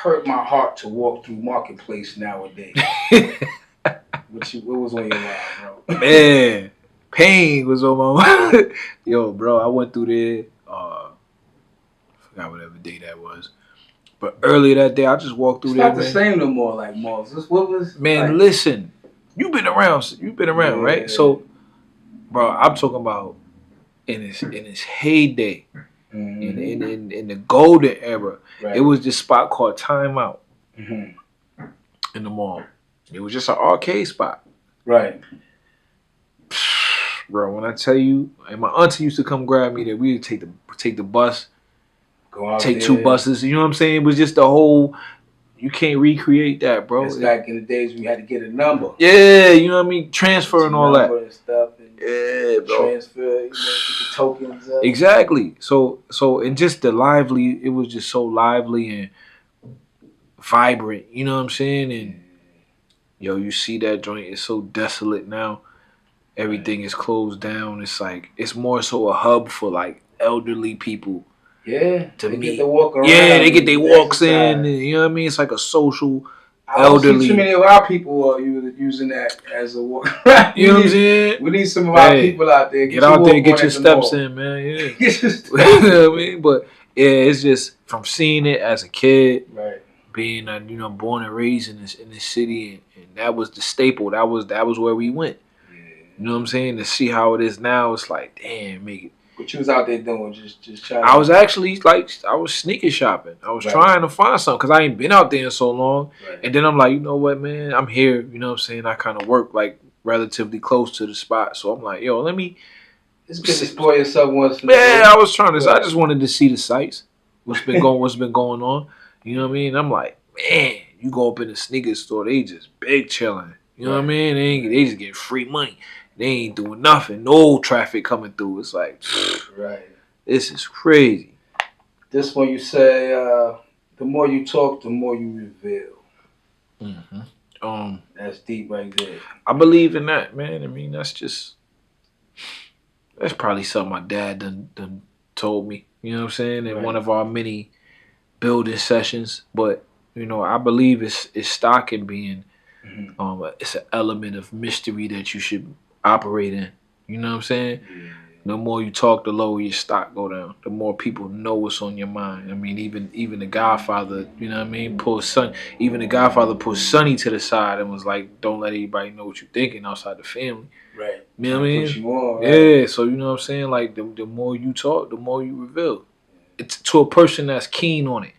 hurt my heart to walk through Marketplace nowadays. What was on your mind, bro? Man, pain was on my mind. Yo, bro, I went through there. Forgot whatever day that was. But earlier that day, I just walked through it's there. It's not the same no more, like malls. What was man? Like, listen, you've been around. Right? So, bro, I'm talking about in its heyday, in the golden era. Right. It was this spot called Time Out in the mall. It was just an arcade spot. Right. Bro, when I tell you, and my auntie used to come grab me there, we would take the bus, go out take there. 2 buses. You know what I'm saying? It was just the whole. You can't recreate that, bro. It's back in the days when you had to get a number. Yeah, you know what I mean? Transfer and all that. And stuff. And yeah, bro. Transfer, get the tokens up. Exactly. So and just the lively, it was just so lively and vibrant. You know what I'm saying? And yo, you see that joint, it's so desolate now. Everything is closed down. It's like it's more so a hub for like elderly people. Yeah, to they meet. Get to walk around. Yeah, they get their walks in. And, you know what I mean? It's like a social I don't see too many of our people using that as a walk. You know what I'm saying? We need some of our people out there. Get out there and get your steps in, man. Yeah. You know what I mean? But yeah, it's just from seeing it as a kid, right? Being born and raised in this city, and that was the staple. That was where we went. You know what I'm saying? To see how it is now, it's like, damn, make it. What you was out there doing? Just trying. I was actually I was sneaker shopping. I was trying to find something because I ain't been out there in so long. Right. And then I'm like, you know what, man? I'm here. You know what I'm saying? I kind of work like relatively close to the spot, so I'm like, yo, let me. It's good to explore yourself once. Yeah, I was trying to. I just wanted to see the sights. What's been going on? You know what I mean? I'm like, man, you go up in the sneaker store, they just big chilling. You know what I mean? They just get free money. They ain't doing nothing. No traffic coming through. It's like, right. This is crazy. This one you say, the more you talk, the more you reveal. Mm-hmm. That's deep right there. I believe in that, man. I mean, that's probably something my dad done told me. You know what I'm saying? In one of our many building sessions. But, I believe it's stock in being, it's an element of mystery that you should operate in. You know what I'm saying? Yeah. The more you talk, the lower your stock go down. The more people know what's on your mind. I mean, even the Godfather, you know what I mean, even the Godfather put Sonny to the side and was like, don't let anybody know what you're thinking outside the family. Right. You know what I mean? Put you on, right? Yeah, so you know what I'm saying? Like, the more you talk, the more you reveal. It's to a person that's keen on it.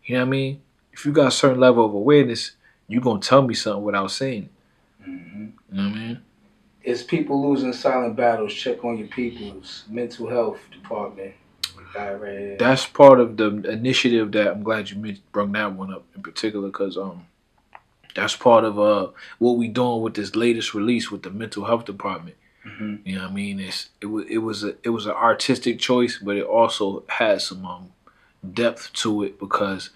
You know what I mean? If you got a certain level of awareness, you're going to tell me something without saying it. Mm-hmm. You know what I mean? It's people losing silent battles. Check on your people's mental health department. Right. That's part of the initiative that I'm glad you brought that one up in particular because that's part of what we doing with this latest release with the mental health department. Mm-hmm. You know what I mean? It was an artistic choice, but it also had some depth to it because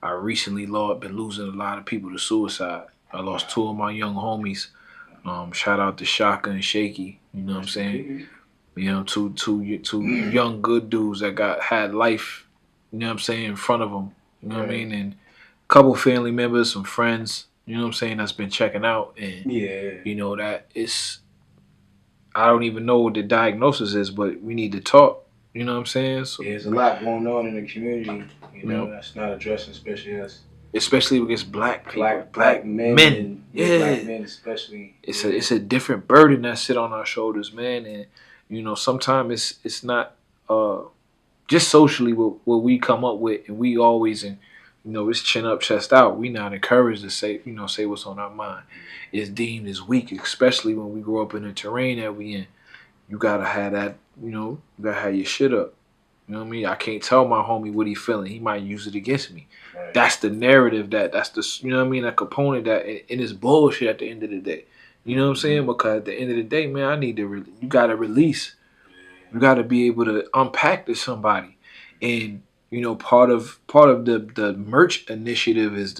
I recently been losing a lot of people to suicide. I lost 2 of my young homies. Shout out to Shaka and Shaky. You know what I'm saying? You know, two young good dudes that had life. You know what I'm saying, in front of them. You know what I mean? And a couple family members, some friends. You know what I'm saying? That's been checking out, and you know that it's. I don't even know what the diagnosis is, but we need to talk. You know what I'm saying? So, there's a lot going on in the community. You know, that's not addressing, especially us. Especially against black people, black men. And, black men especially. It's a different burden that sit on our shoulders, man. And sometimes it's not just socially what we come up with, and we always it's chin up, chest out. We not encouraged to say what's on our mind. It's deemed as weak, especially when we grow up in the terrain that we in. You gotta have that. You gotta have your shit up. You know what I mean? I can't tell my homie what he feeling. He might use it against me. Right. That's the narrative that's the, that component that, and it's bullshit at the end of the day. You know what I'm saying? Because at the end of the day, man, you got to release. You got to be able to unpack to somebody. And, part of the merch initiative is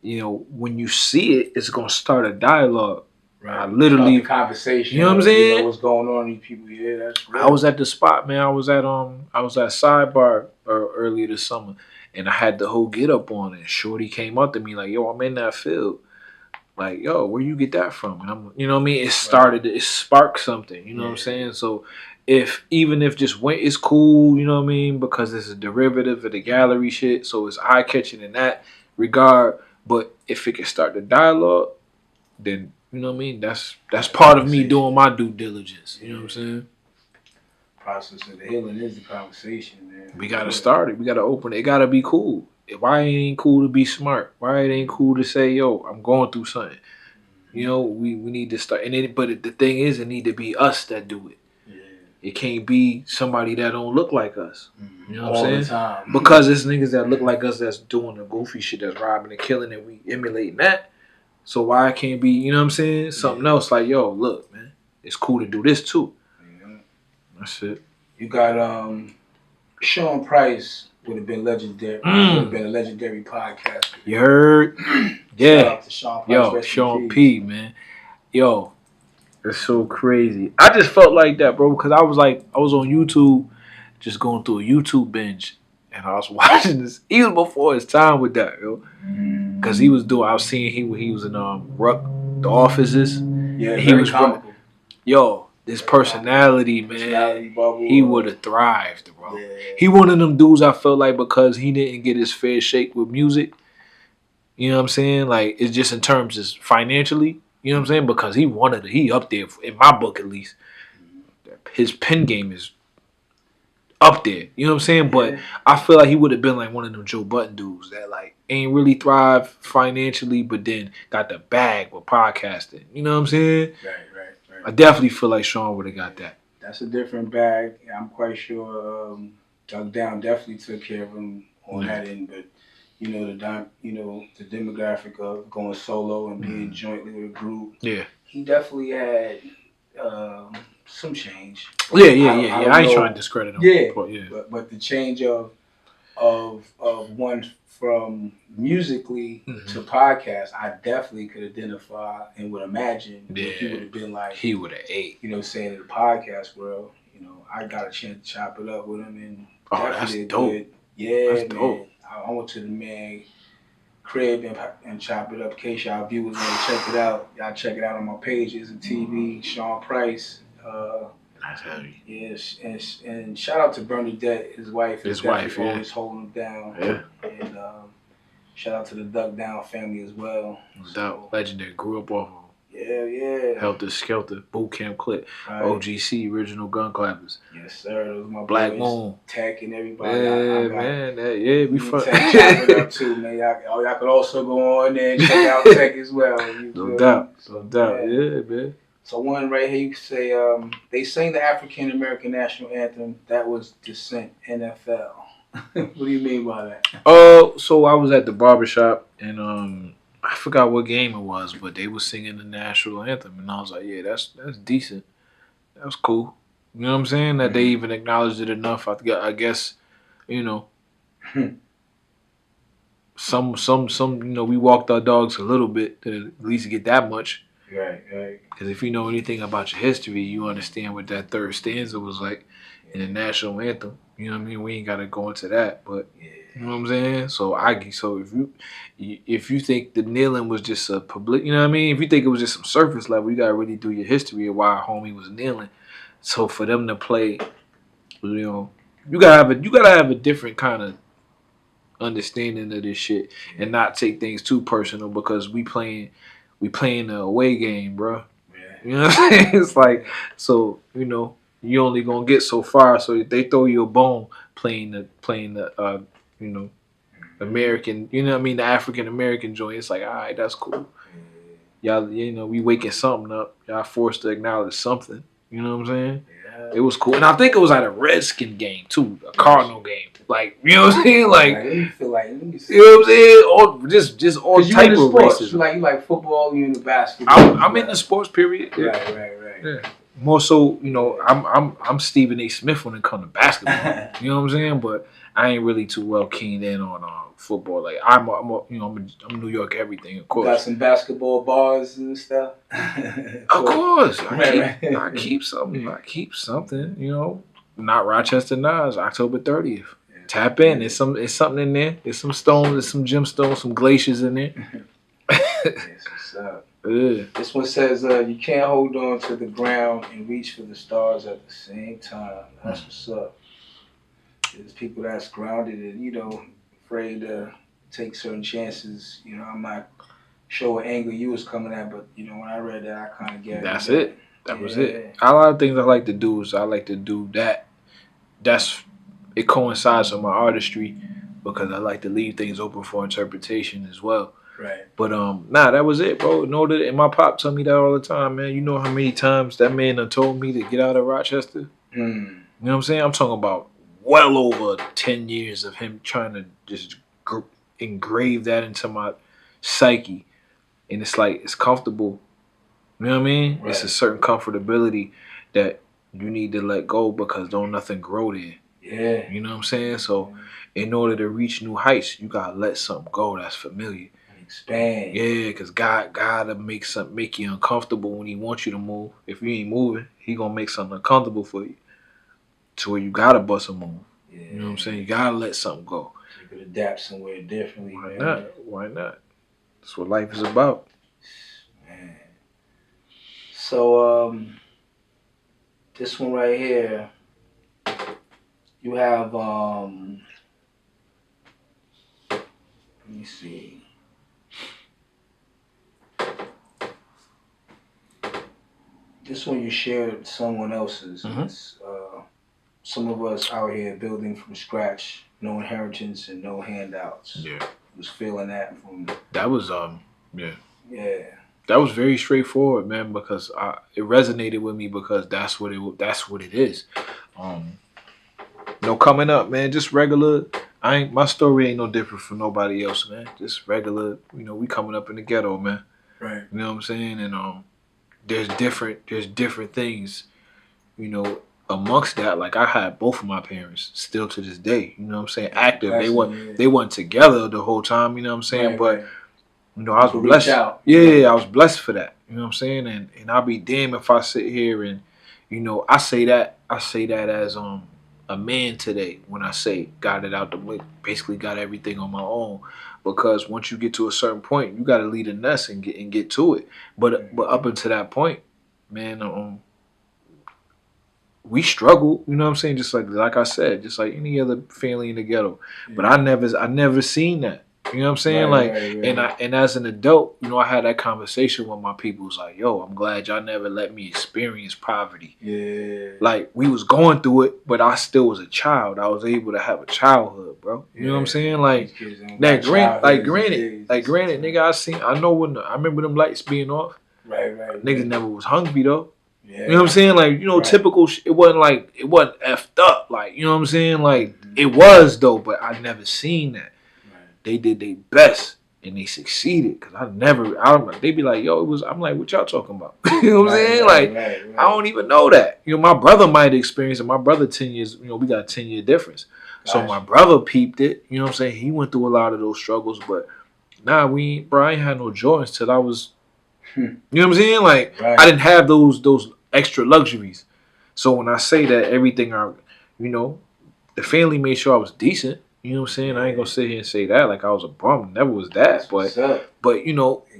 when you see it, it's going to start a dialogue. Right. I literally start the conversation. You know what I'm saying? What's going on? These people here. That's great. I was at the spot, man. I was at Sidebar earlier this summer, and I had the whole get up on, and Shorty came up to me like, "Yo, I'm in that field." Like, yo, where you get that from? And I'm, you know what I mean? It sparked something. You know what I'm saying? So, even if just went is cool, you know what I mean? Because it's a derivative of the gallery shit, so it's eye catching in that regard. But if it can start the dialogue, then you know what I mean. That's part of me doing my due diligence. You know what I'm saying? Process of the healing is the conversation, man. We gotta start it. We gotta open it. It gotta be cool. Why it ain't cool to be smart? Why it ain't cool to say, yo, I'm going through something? You know, we need to start. But the thing is, it need to be us that do it. Yeah. It can't be somebody that don't look like us. You know what I'm saying? All the time. Because it's niggas that look like us that's doing the goofy shit, that's robbing and killing, and we emulating that. So why it can't be, you know what I'm saying? Something else like, yo, look, man, it's cool to do this too. Yeah. That's it. You got Sean Price would have been legendary. Would have been a legendary podcast. You heard? Yeah. Shout out to Sean Price. Yo, Sean P, man. Yo, it's so crazy. I just felt like that, bro, because I was on YouTube, just going through a YouTube binge, and I was watching this. He was before his time with that, yo. Because I was seeing he was in Ruck, The Offices. Yeah, he was comical. Yo, this personality, man, he would have thrived, bro. Yeah. He one of them dudes I felt like because he didn't get his fair shake with music. You know what I'm saying? Like, it's just in terms of financially. You know what I'm saying? Because he up there, in my book at least. His pen game is up there. You know what I'm saying? But I feel like he would have been like one of them Joe Budden dudes that like ain't really thrived financially, but then got the bag with podcasting. You know what I'm saying? Right. I definitely feel like Sean would have got that. That's a different bag. I'm quite sure Doug Down definitely took care of him on that end, but the demographic of going solo and being jointly with a group. Yeah. He definitely had some change. Yeah. I ain't trying to discredit him. Yeah. But the change of one from musically to podcast, I definitely could identify and would imagine what he would have been like. He would have ate. You know, saying in the podcast world, I got a chance to chop it up with him, and that's dope. Good. Yeah, that's dope. I went to the man crib and chop it up. In case y'all viewers want to check it out, y'all check it out on my page. It's a TV. Sean Price. That's heavy. Yes, and shout out to Bernadette, his wife. Always holding him down. Yeah. And shout out to the Duck Down family as well. Legendary. Grew up off of. Yeah. Helter Skelter, Boot Camp Clip, right. OGC, Original Gun Clappers. Yes, sir. Those my Black boys, Moon. Tech and everybody. We fun. Tech chop it up too, man. Y'all could also go on there and check out Tech as well. No doubt. Yeah, man. So one right here, you could say they sang the African American national anthem. That was Descent NFL. What do you mean by that? So I was at the barbershop and I forgot what game it was, but they were singing the national anthem, and I was like, yeah, that's decent. That's cool. You know what I'm saying? That they even acknowledged it enough. I guess, some we walked our dogs a little bit to at least get that much. Right. Because if you know anything about your history, you understand what that third stanza was like in the national anthem. You know what I mean? We ain't got to go into that, but you know what I'm saying? So if you think the kneeling was just a public, you know what I mean? If you think it was just some surface level, you got to really do your history of why homie was kneeling. So for them to play, you gotta have a different kind of understanding of this shit and not take things too personal because we playing the away game, bro. Yeah. You know what I'm saying? It's like, so, you only gonna get so far. So if they throw you a bone playing the American, the African American joint, it's like, all right, that's cool. Y'all, we waking something up. Y'all forced to acknowledge something. You know what I'm saying? Yeah. It was cool. And I think it was at a Redskin game too, a Cardinal game. Like, you know what I'm saying? Like, let me see. You know what I'm saying? All just all type of racism. You like football, you into basketball. I'm in the sports period. Yeah. Right. Yeah. More so, I'm Stephen A. Smith when it comes to basketball. You know what I'm saying? But I ain't really too well keyed in on football. Like I'm New York everything, of course. Got some basketball bars and stuff. Of course, I keep something. Not Rochester Nas, October 30th. Tap in. There's something in there. There's some stones. There's some gemstones. Some glaciers in there. Yes, what's up? This one says, you can't hold on to the ground and reach for the stars at the same time. That's what's up. There's people that's grounded and, afraid to take certain chances. I'm not sure what angle you was coming at, but, when I read that, I kind of get That's it. That was it. A lot of things I like to do is I like to do that. It coincides with my artistry because I like to leave things open for interpretation as well. Right. But that was it, bro. And my pop tell me that all the time, man. You know how many times that man done told me to get out of Rochester? You know what I'm saying? I'm talking about well over 10 years of him trying to just engrave that into my psyche. And it's like, it's comfortable. You know what I mean? Right. It's a certain comfortability that you need to let go because don't nothing grow there. Yeah. You know what I'm saying? So in order to reach new heights, you gotta let something go that's familiar. Expand. Yeah, because God gotta make you uncomfortable when he wants you to move. If you ain't moving, he gonna make something uncomfortable for you. To where you gotta bust a move. Yeah. You know what I'm saying? You gotta let something go. You could adapt somewhere differently. Why not? Why not? That's what life is about. Man. So this one right here, you have let me see. This one you shared with someone else's. Some of us out here building from scratch, no inheritance and no handouts. Yeah. Was feeling that from. That was Yeah. That was very straightforward, man, because it resonated with me because that's what it is. Coming up, man, just regular. My story ain't no different from nobody else, man. Just regular. We coming up in the ghetto, man. Right. You know what I'm saying? And there's different things, amongst that. Like I had both of my parents still to this day. You know what I'm saying? Active. They weren't together the whole time. You know what I'm saying? Right, but I was blessed. Yeah, I was blessed for that. You know what I'm saying? And I'll be damned if I sit here and, I say that as a man today when I say got it out the way, basically got everything on my own. Because once you get to a certain point, you got to lead a nest and get to it. But up until that point, man, we struggle. You know what I'm saying? Just like I said, just like any other family in the ghetto. Yeah. But I never seen that. You know what I'm saying? Right. And as an adult, I had that conversation with my people. It's like, yo, I'm glad y'all never let me experience poverty. Yeah. Like we was going through it, but I still was a child. I was able to have a childhood, bro. You know what I'm saying? Like granted, nigga, I remember them lights being off. Right. Niggas never was hungry though. Yeah. You know what I'm saying? Like, typical it wasn't effed up. Like, you know what I'm saying? Like, it was though, but I never seen that. They did their best and they succeeded because they be like, yo, I'm like, what y'all talking about? You know what I'm saying? Right. I don't even know that. My brother might experience it. My brother 10 years, we got a 10-year difference. Gosh. So my brother peeped it. You know what I'm saying? He went through a lot of those struggles, but I ain't had no joy until I was, you know what I'm saying? Like, I didn't have those extra luxuries. So when I say that everything the family made sure I was decent. You know what I'm saying? I ain't gonna sit here and say that like I was a bum. Never was that. But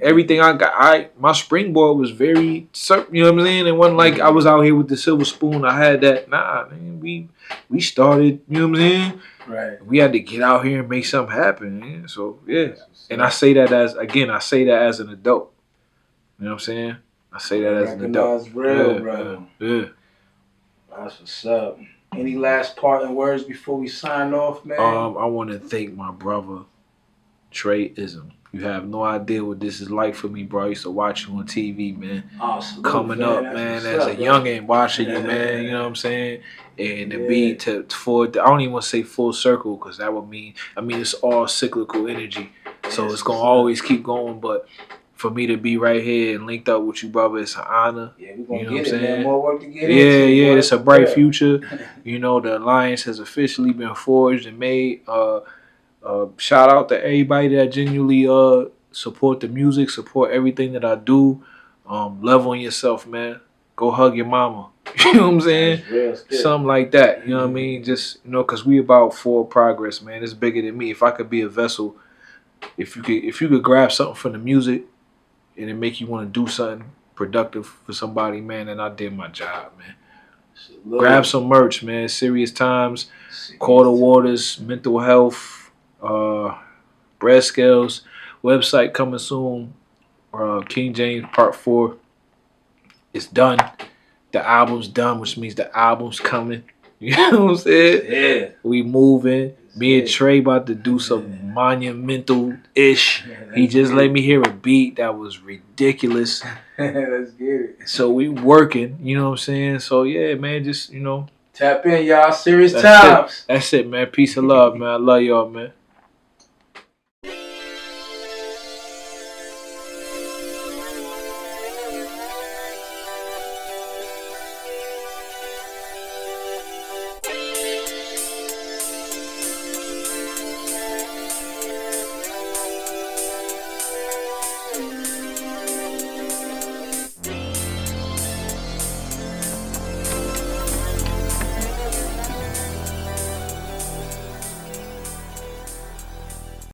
everything I got, my springboard was very certain. You know what I'm saying? It wasn't like I was out here with the silver spoon. I had that. Nah, man. We started. You know what I'm saying? Right. We had to get out here and make something happen. Man. So yeah. And I say that as an adult. You know what I'm saying? I say that as an adult. Real, bro. Yeah. That's what's up. Any last parting words before we sign off, man? I want to thank my brother, Trey Ezim. You have no idea what this is like for me, bro. I used to watch you on TV, man. Awesome. Coming up, man, as a youngin', watching you, man. You know what I'm saying? And to be I don't even want to say full circle because that would mean, it's all cyclical energy. So it's going to always keep going. But for me to be right here and linked up with you, brother, it's an honor. Yeah, we're going to get it, man. More work to get into. Yeah, it's a bright future. The alliance has officially been forged and made. Shout out to everybody that genuinely support the music, support everything that I do. Love on yourself, man. Go hug your mama. You know what I'm saying? That's real still. Something like that. You know what I mean? Just, you know, because we about forward progress, man. It's bigger than me. If I could be a vessel, if you could grab something from the music and it make you want to do something productive for somebody, man, then I did my job, man. Grab some merch, man. Serious Times, Quarter Waters, Mental Health, Bread Scales, website coming soon. King James Part 4 is done. The album's done, which means the album's coming. You know what I'm saying? Yeah. We moving. Me and Trey about to do some monumental-ish. He just let me hear a beat that was ridiculous. Let's get it. So we working, you know what I'm saying? So yeah, man, just, you know. Tap in, y'all. Serious Times. That's it, man. Peace and love, man. I love y'all, man.